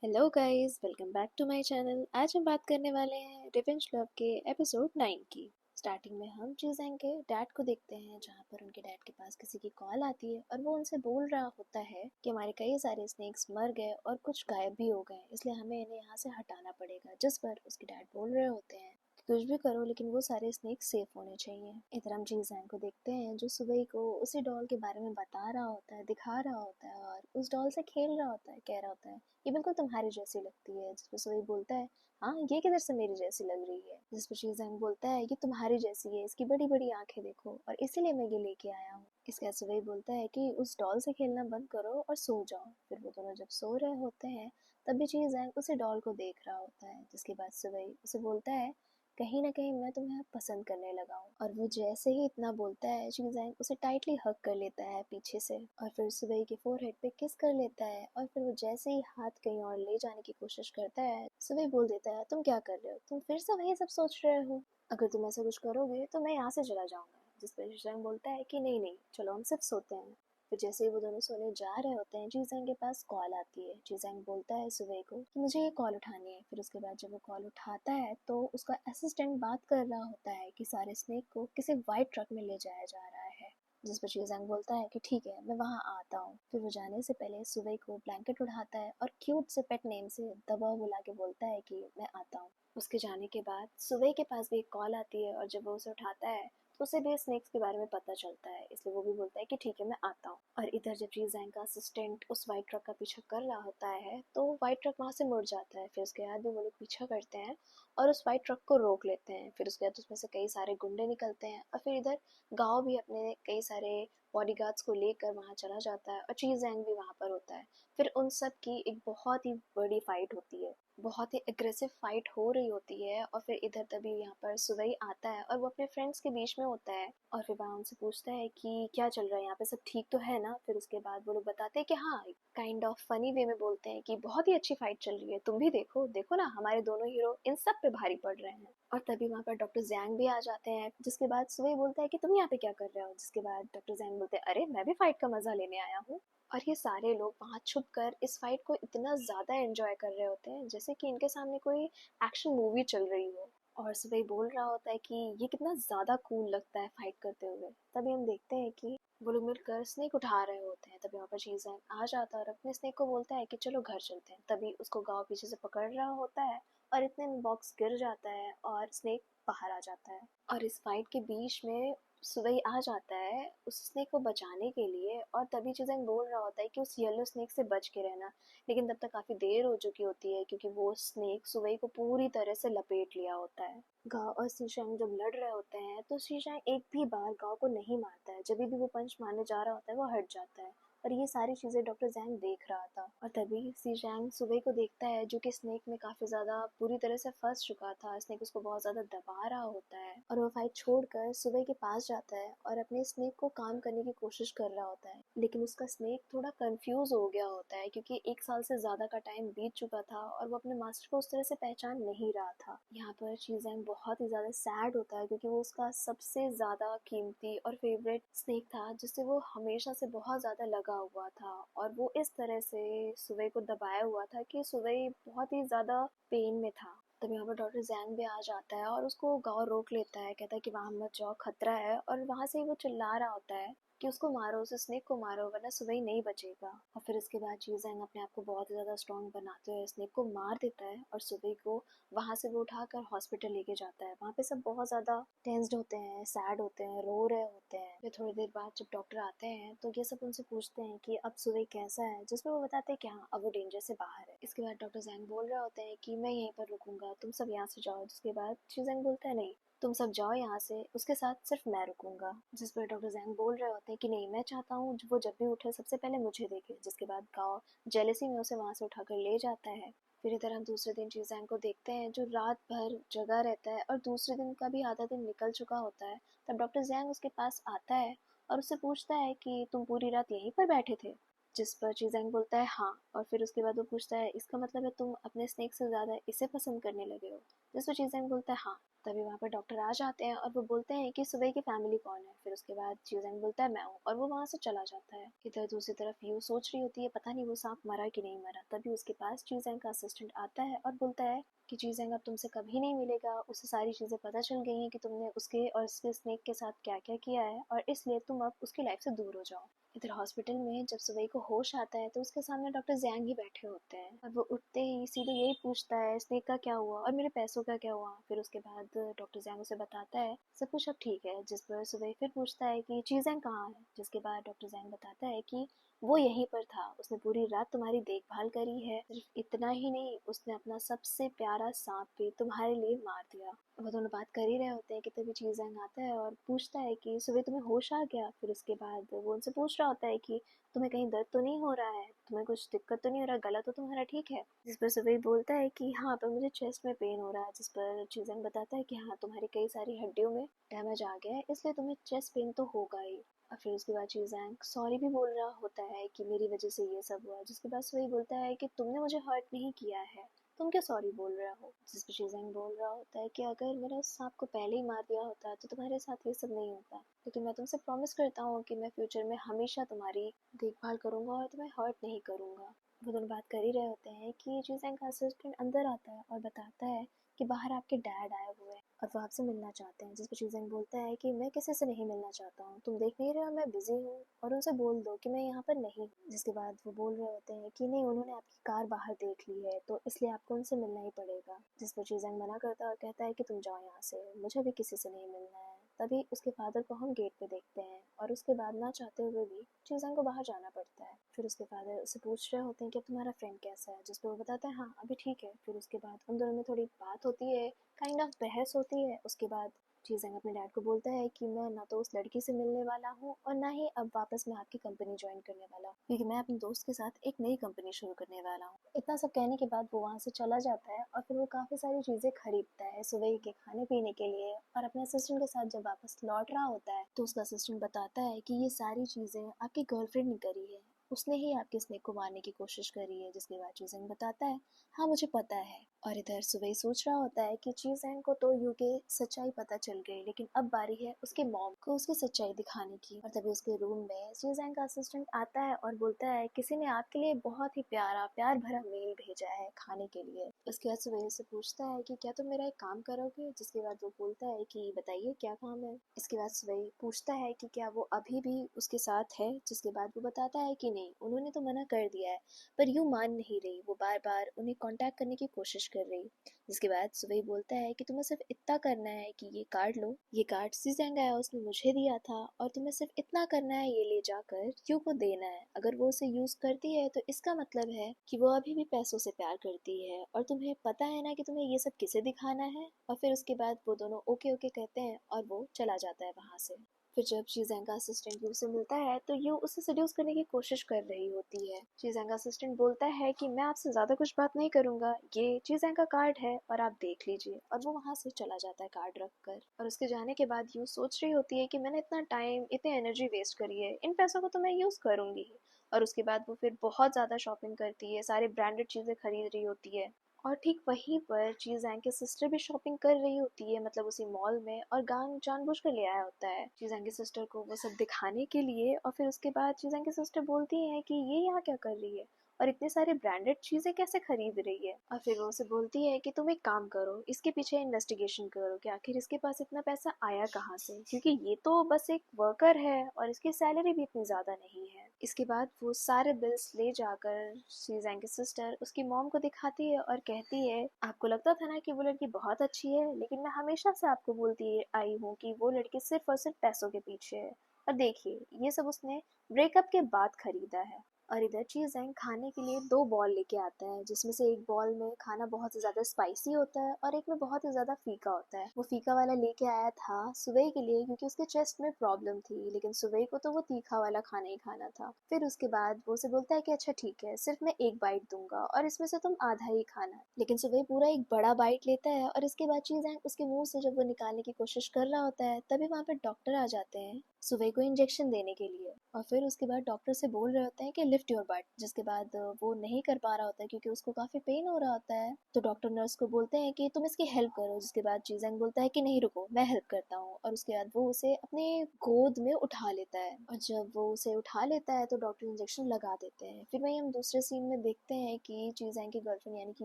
Hello guys, welcome back to my channel. आज हम बात करने वाले हैं रिवेंज लव के एपिसोड 9 की। स्टार्टिंग में हम चीज़ें के डैड को देखते हैं, जहाँ पर उनके डैड के पास किसी की कॉल आती है और वो उनसे बोल रहा होता है कि हमारे कई सारे स्नेक्स मर गए और कुछ गायब भी हो गए, इसलिए हमें इन्हें यहाँ से हटाना पड़ेगा। जिस पर उसके डैड बोल रहे होते हैं कि कुछ भी करो लेकिन वो सारे स्नेक्स सेफ होने चाहिए। इधर हम चीज़ें को देखते हैं जो सुबह को उसी डॉल के बारे में बता रहा होता है, दिखा रहा होता है और उस डॉल से खेल रहा होता है, कह रहा होता है ये बिल्कुल तुम्हारी जैसी लगती है। जिस पर सुबह बोलता है हाँ ये किधर से मेरी जैसी लग रही है। जिस पर शीज़ांग बोलता है ये तुम्हारी जैसी है, इसकी बड़ी बड़ी आंखें देखो और इसीलिए मैं ये लेके आया हूँ। इसके बाद सुबह बोलता है कि उस डॉल से खेलना बंद करो और सो जाओ। फिर वो दोनों जब सो रहे होते हैं तब भी शीज़ांग उसी डॉल को देख रहा होता है। जिसके बाद सुबह उसे बोलता है कहीं ना कहीं मैं तुम्हें पसंद करने लगा हूँ। और वो जैसे ही इतना बोलता है शीज़ांग उसे टाइटली हग कर लेता है पीछे से और फिर सुबह के फोरहेड पे किस कर लेता है। और फिर वो जैसे ही हाथ कहीं और ले जाने की कोशिश करता है सुबह बोल देता है तुम क्या कर रहे हो, तुम फिर से वही सब सोच रहे हो, अगर तुम ऐसा कुछ करोगे तो मैं यहाँ से चला जाऊंगा। जिस पर शीज़ांग बोलता है कि नहीं नहीं चलो हम सिर्फ सोते हैं। फिर जैसे ही वो दोनों सोने जा रहे होते हैं जीजैंग के पास कॉल आती है। जीजैंग बोलता है सुबह को कि मुझे ये कॉल उठानी है। फिर उसके बाद जब वो कॉल उठाता है तो उसका असिस्टेंट बात कर रहा होता है कि सारे स्नेक को किसी वाइट ट्रक में ले जाया जा रहा है। जिस पर शीज़ांग बोलता है कि ठीक है मैं वहाँ आता हूँ। फिर वो जाने से पहले सुबह को ब्लैंकेट उठाता है और क्यूट से पेट नेम से दबा बुला के बोलता है कि मैं आता हूँ। उसके जाने के बाद सुबह के पास भी एक कॉल आती है और जब वो उसे उठाता है तो उसे भी स्नेक्स के बारे में पता चलता है, इसलिए वो भी बोलता है कि ठीक है मैं आता हूँ। और इधर जब जीजैंग का असिस्टेंट उस वाइट ट्रक का पीछा कर रहा होता है तो वाइट ट्रक वहाँ से मुड़ जाता है। फिर उसके बाद भी वो लोग पीछा करते हैं और उस वाइट ट्रक को रोक लेते हैं। फिर उसके बाद उसमें से कई सारे गुंडे निकलते हैं और फिर इधर गाँव भी अपने कई सारे बॉडीगार्ड्स को लेकर वहाँ चला जाता है और चीज़ैंग भी वहाँ पर होता है। फिर उन सब की एक बहुत ही बड़ी फाइट होती है, बहुत ही एग्रेसिव फाइट हो रही होती है। और फिर इधर तभी यहाँ पर सुबह आता है और वो अपने फ्रेंड्स के बीच में होता है और फिर वहाँ उनसे पूछता है कि क्या चल रहा है यहाँ पे, सब ठीक तो है ना। फिर उसके बाद वो लोग बताते हैं कि हाँ, काइंड ऑफ फनी वे में बोलते हैं कि बहुत ही अच्छी फाइट चल रही है, तुम भी देखो देखो ना हमारे दोनों हीरो इन सब पे भारी पड़ रहे हैं। और तभी वहाँ पर डॉक्टर जैंग भी आ जाते हैं। जिसके बाद सुबह बोलता है कि तुम यहाँ पे क्या कर रहे हो। जिसके बाद डॉक्टर जैंग बोलते हैं अरे मैं भी फाइट का मजा लेने आया हूँ। और ये सारे लोग वहाँ छुप कर इस फाइट को इतना ज़्यादा एंजॉय कर रहे होते हैं जैसे कि इनके सामने कोई एक्शन मूवी चल रही हो। और सुबह बोल रहा होता है कि ये कितना ज़्यादा कूल लगता है फाइट करते हुए। तभी हम देखते हैं कि वो लोग मिलकर स्नेक उठा रहे होते हैं। तभी वहाँ पर चीज़ें आ जाता है और अपने स्नेक को बोलता है कि चलो घर चलते हैं। तभी उसको गाँव पीछे से पकड़ रहा होता है और इतने में बॉक्स गिर जाता है और स्नेक बाहर आ जाता है। और इस फाइट के बीच में सुबह आ जाता है उस स्नेक को बचाने के लिए और तभी चीज़ें बोल रहा होता है कि उस येलो स्नेक से बच के रहना। लेकिन तब तक काफ़ी देर हो चुकी होती है क्योंकि वो स्नेक सुबह को पूरी तरह से लपेट लिया होता है। गाँव और शीशांग जब लड़ रहे होते हैं तो शीशांग एक भी बार गाँव को नहीं मारता है। जब भी वो पंच मारने जा रहा होता है वो हट जाता है। और ये सारी चीज़ें डॉक्टर जैंग देख रहा था। और तभी शीशांग सुबह को देखता है जो कि स्नेक में काफ़ी ज़्यादा पूरी तरह से फंस चुका था। स्नेक उसको बहुत ज़्यादा दबा रहा होता है और वो फाइट छोड़कर सुबह के पास जाता है और अपने स्नेक को काम करने की कोशिश कर रहा होता है। लेकिन उसका स्नेक थोड़ा कंफ्यूज हो गया होता है क्योंकि 1 साल से ज़्यादा का टाइम बीत चुका था और वो अपने मास्टर को उस तरह से पहचान नहीं रहा था। यहाँ पर चीज़ें बहुत ही ज़्यादा सैड होता है क्योंकि वो उसका सबसे ज़्यादा कीमती और फेवरेट स्नेक था जिससे वो हमेशा से बहुत ज़्यादा लगा हुआ था। और वो इस तरह से सुबह को दबाया हुआ था कि सुबह बहुत ही ज़्यादा पेन में था। तब यहाँ पर डॉक्टर जैंग भी आ जाता है और उसको गाँव रोक लेता है, कहता है कि वहाँ मत जाओ, खतरा है। और वहाँ से ही वो चिल्ला रहा होता है कि उसको मारो, उस स्नेक को मारो वरना सुबह ही नहीं बचेगा। और फिर इसके बाद चीज़ें अपने आप को बहुत ज़्यादा स्ट्रॉन्ग बनाते हुए स्नेक को मार देता है और सुबह को वहाँ से वो उठाकर हॉस्पिटल लेके जाता है। वहाँ पे सब बहुत ज़्यादा टेंस्ड होते हैं, सैड होते हैं, रो रहे होते हैं। फिर थोड़ी देर बाद जब डॉक्टर आते हैं तो ये सब उनसे पूछते हैं कि अब सुबह कैसा है, जिसमें वो बताते हैं कि हाँ अब वो डेंजर से बाहर है। इसके बाद डॉक्टर जैंग बोल रहे होते हैं कि मैं यहीं पर रुकूंगा, तुम सब यहाँ से जाओ। जिसके बाद चीज़ें बोलता है नहीं तुम सब जाओ यहाँ से, उसके साथ सिर्फ मैं रुकूंगा। जिस पर डॉक्टर जैंग बोल रहे होते हैं कि नहीं मैं चाहता हूँ वो जब भी उठे सबसे पहले मुझे देखे। जिसके बाद गाँव जेलसी में उसे वहाँ से उठाकर ले जाता है। फिर इधर हम दूसरे दिन चीज़ैंग को देखते हैं जो रात भर जगा रहता है और दूसरे दिन का भी आधा दिन निकल चुका होता है। तब डॉक्टर जैंग उसके पास आता है और उससे पूछता है कि तुम पूरी रात यहीं पर बैठे थे। जिस पर चीज़ैंग बोलता है हाँ। और फिर उसके बाद वो पूछता है इसका मतलब है तुम अपने स्नेक से ज़्यादा इसे पसंद करने लगे हो। जिस पर चीजेंग बोलता है हाँ। तभी वहाँ पर डॉक्टर आ जाते हैं और वो बोलते हैं कि सुबह की फैमिली कौन है। फिर उसके बाद चीजेंग बोलता है मैं हूँ, और वो वहाँ से चला जाता है। इधर दूसरी तरफ यू सोच रही होती है पता नहीं वो सांप मरा कि नहीं मरा। तभी उसके पास चीजेंग का असिस्टेंट आता है और बोलता है कि चीजेंग अब तुमसे कभी नहीं मिलेगा, उसे सारी चीजें पता चल गई हैं कि तुमने उसके और उसके स्नेक के साथ क्या क्या किया है, और इसलिए तुम अब उसकी लाइफ से दूर हो जाओ। इधर हॉस्पिटल में जब सुबह को होश आता है तो उसके सामने डॉक्टर जैंग ही बैठे होते हैं, और वो उठते ही सीधे यही पूछता है स्नेक का क्या हुआ और मेरे पैसों का क्या हुआ। फिर उसके बाद डॉक्टर जैंग उसे बताता है सब कुछ अब ठीक है। जिस पर सुबह फिर पूछता है कि चीजें कहाँ है, जिसके बाद डॉक्टर जैंग बताता है कि वो यहीं पर था, उसने पूरी रात तुम्हारी देखभाल करी है। सिर्फ इतना ही नहीं, उसने अपना सबसे प्यारा सांप भी तुम्हारे लिए मार दिया। वो दोनों बात कर ही रहे होते हैं कि तभी चीजेंग आता है और पूछता है कि सुबह तुम्हें होश आ गया। फिर उसके बाद वो उनसे पूछ रहा होता है कि तुम्हें कहीं दर्द तो नहीं हो रहा है, तुम्हें कुछ दिक्कत तो नहीं हो रहा, गला तो तुम्हारा ठीक है। जिस पर सुबह बोलता है कि हाँ पर मुझे चेस्ट में पेन हो रहा है। जिस पर चीजेंग बताता है कि हाँ तुम्हारी कई सारी हड्डियों में डैमेज आ गया है, इसलिए तुम्हें चेस्ट पेन तो होगा ही। और फिर उसके बाद चीज़ैंग सॉरी भी बोल रहा होता है कि मेरी वजह से ये सब हुआ। जिसके बाद वही बोलता है कि तुमने मुझे हर्ट नहीं किया है, तुम क्या सॉरी बोल रहे हो। जिस पर चीज़ैंग बोल रहा होता है कि अगर मैंने उस सांप को पहले ही मार दिया होता तो तुम्हारे साथ ये सब नहीं होता, लेकिन मैं तुमसे प्रॉमिस करता हूँ कि मैं फ्यूचर में हमेशा तुम्हारी देखभाल करूंगा और तुम्हें हर्ट नहीं करूंगा। वो दोनों बात कर ही रहे होते हैं कि चीज़ैंग का असिस्टेंट अंदर आता है और बताता है कि बाहर आपके डैड आए हुए हैं और वो आपसे मिलना चाहते हैं। जिस पर चीज़ें बोलता है कि मैं किसी से नहीं मिलना चाहता हूँ, तुम देख नहीं रहे हो मैं बिजी हूँ, और उनसे बोल दो कि मैं यहाँ पर नहीं हूँ। जिसके बाद वो बोल रहे होते हैं कि नहीं उन्होंने आपकी कार बाहर देख ली है तो इसलिए आपको उनसे मिलना ही पड़ेगा। जिस पर चीज़ें मना करता है और कहता है कि तुम जाओ यहाँ से, मुझे भी किसी से नहीं मिलना है। तभी उसके फादर को हम गेट पे देखते हैं और उसके बाद ना चाहते हुए भी चीज़ें को बाहर जाना पड़ता है। फिर उसके फादर उससे पूछ रहे होते हैं कि अब तुम्हारा फ्रेंड कैसा है। जिस पर वो बताता है हाँ अभी ठीक है। फिर उसके बाद उन दोनों में थोड़ी बात होती है, काइंड ऑफ बहस होती है। उसके बाद चीज़ें अपने डैड को बोलता है कि मैं ना तो उस लड़की से मिलने वाला हूँ और ना ही अब वापस मैं आपकी कंपनी ज्वाइन करने वाला हूँ, क्योंकि मैं अपने दोस्त के साथ एक नई कंपनी शुरू करने वाला हूँ। इतना सब कहने के बाद वो वहाँ से चला जाता है और फिर वो काफ़ी सारी चीज़ें खरीदता है सुबह के खाने पीने के लिए। और अपने असिस्टेंट के साथ जब वापस लौट रहा होता है तो उसका असिस्टेंट बताता है कि ये सारी चीज़ें आपकी गर्लफ्रेंड ने करी है, उसने ही आपके स्नेक को मारने की कोशिश करी है। जिसके बाद चीज़ें बताता है हाँ मुझे पता है। और इधर सुबह सोच रहा होता है कि चीज़ैंग को तो यू के सच्चाई पता चल गई, लेकिन अब बारी है उसके मॉम को उसकी सच्चाई दिखाने की। और तभी उसके रूम में चीज़ैंग का असिस्टेंट आता है और बोलता है किसी ने आपके लिए बहुत ही प्यार भरा मेल भेजा है खाने के लिए। उसके बाद सुबह से पूछता है कि क्या तुम मेरा एक काम करोगे। जिसके बाद वो बोलता है कि बताइए क्या काम है। इसके बाद सुबह पूछता है कि क्या वो अभी भी उसके साथ है। जिसके बाद वो बताता है कि नहीं उन्होंने तो मना कर दिया है, पर यूँ मान नहीं रही, वो बार बार उन्हें कांटेक्ट करने की कोशिश कर रही। जिसके बाद सुबह बोलता है कि तुम्हें सिर्फ इतना करना है कि ये कार्ड लो, ये कार्ड सीजेंग आया उसने मुझे दिया था, और तुम्हें सिर्फ इतना करना है ये ले जाकर यू को देना है। अगर वो उसे यूज करती है तो इसका मतलब है कि वो अभी भी पैसों से प्यार करती है, और तुम्हें पता है ना कि तुम्हें ये सब किसे दिखाना है। और फिर उसके बाद वो दोनों ओके ओके कहते हैं और वो चला जाता है वहां से। फिर जब शीज़ेंग का असिस्टेंट यू से मिलता है तो यू उसे सेड्यूस करने की कोशिश कर रही होती है। शीज़ेंग का असिस्टेंट बोलता है कि मैं आपसे ज़्यादा कुछ बात नहीं करूंगा, ये शीज़ेंग का कार्ड है और आप देख लीजिए। और वो वहाँ से चला जाता है कार्ड रख कर। और उसके जाने के बाद यू सोच रही होती है कि मैंने इतना टाइम इतनी एनर्जी वेस्ट करी है, इन पैसों को तो मैं यूज़ करूंगी ही। और उसके बाद वो फिर बहुत ज़्यादा शॉपिंग करती है, सारे ब्रांडेड चीज़ें खरीद रही होती है। और ठीक वहीं पर चीज़ैंग की सिस्टर भी शॉपिंग कर रही होती है, मतलब उसी मॉल में, और गांग जानबूझ कर ले आया होता है चीज़ैंग की सिस्टर को वो सब दिखाने के लिए। और फिर उसके बाद चीज़ैंग की सिस्टर बोलती है कि ये यहाँ क्या कर रही है और इतने सारे ब्रांडेड चीज़ें कैसे खरीद रही है। और फिर वो उसे बोलती है कि तुम एक काम करो, इसके पीछे इन्वेस्टिगेशन करो कि आखिर इसके पास इतना पैसा आया कहाँ से, क्योंकि ये तो बस एक वर्कर है और इसकी सैलरी भी इतनी ज़्यादा नहीं है। इसके बाद वो सारे बिल्स ले जाकर शीज़ैंग की सिस्टर उसकी मॉम को दिखाती है और कहती है आपको लगता था ना कि वो लड़की बहुत अच्छी है, लेकिन मैं हमेशा से आपको बोलती आई हूँ कि वो लड़की सिर्फ और सिर्फ पैसों के पीछे है, और देखिए ये सब उसने ब्रेकअप के बाद खरीदा है। और इधर चीज़ें खाने के लिए दो बॉल लेके आता है, जिसमें से एक बॉल में खाना बहुत ही ज़्यादा स्पाइसी होता है और एक में बहुत ही ज़्यादा फीका होता है। वो फीका वाला लेके आया था सुबह के लिए क्योंकि उसके चेस्ट में प्रॉब्लम थी, लेकिन सुबह को तो वो तीखा वाला खाना ही खाना था। फिर उसके बाद वो उसे बोलता है कि अच्छा ठीक है, सिर्फ मैं एक बाइट दूंगा और इसमें से तुम आधा ही खाना। लेकिन सुबह पूरा एक बड़ा बाइट लेता है और इसके बाद चीज़ें उसके मुंह से जब वो निकालने की कोशिश कर रहा होता है तभी वहाँ पे डॉक्टर आ जाते हैं। सुबह को इंजेक्शन देने के लिए। और फिर उसके बाद डॉक्टर से बोल रहे होते हैं कि लिफ्ट योर बट, जिसके बाद वो नहीं कर पा रहा होता है क्योंकि उसको काफ़ी पेन हो रहा होता है। तो डॉक्टर नर्स को बोलते हैं कि तुम इसकी हेल्प करो, जिसके बाद जीजंग बोलता है कि नहीं रुको, मैं हेल्प करता हूँ। और उसके बाद वो उसे अपने गोद में उठा लेता है, और जब वो उसे उठा लेता है तो डॉक्टर इंजेक्शन लगा देते हैं। फिर वहीं हम दूसरे सीन में देखते हैं कि जीजंग की गर्लफ्रेंड यानी कि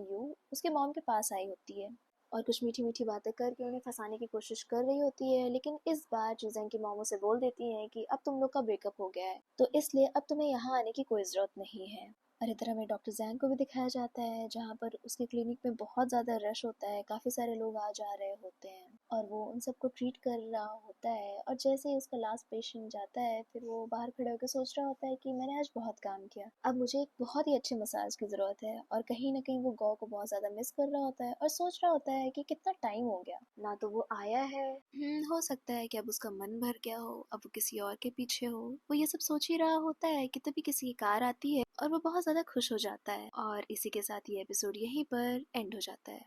यू उसके मॉम के पास आई होती है और कुछ मीठी मीठी बातें करके उन्हें फंसाने की कोशिश कर रही होती है। लेकिन इस बार जीजन की मॉम उसे बोल देती है कि अब तुम लोग का ब्रेकअप हो गया है, तो इसलिए अब तुम्हें यहाँ आने की कोई ज़रूरत नहीं है। और इधर हमें डॉक्टर जैंग को भी दिखाया जाता है, जहाँ पर उसके क्लिनिक में बहुत ज़्यादा रश होता है, काफ़ी सारे लोग आ जा रहे होते हैं और वो उन सबको ट्रीट कर रहा होता है। और जैसे ही उसका लास्ट पेशेंट जाता है, फिर वो बाहर खड़े होकर सोच रहा होता है कि मैंने आज बहुत काम किया, अब मुझे एक बहुत ही अच्छे मसाज की ज़रूरत है। और कहीं ना कहीं वो गौ को बहुत ज़्यादा मिस कर रहा होता है और सोच रहा होता है कि कितना टाइम हो गया ना तो वो आया है। हो सकता है कि अब उसका मन भर गया हो, अब वो किसी और के पीछे हो। वो ये सब सोच ही रहा होता है कि तभी किसी की कार आती है और वो बहुत ज़्यादा खुश हो जाता है। और इसी के साथ ये एपिसोड यहीं पर एंड हो जाता है।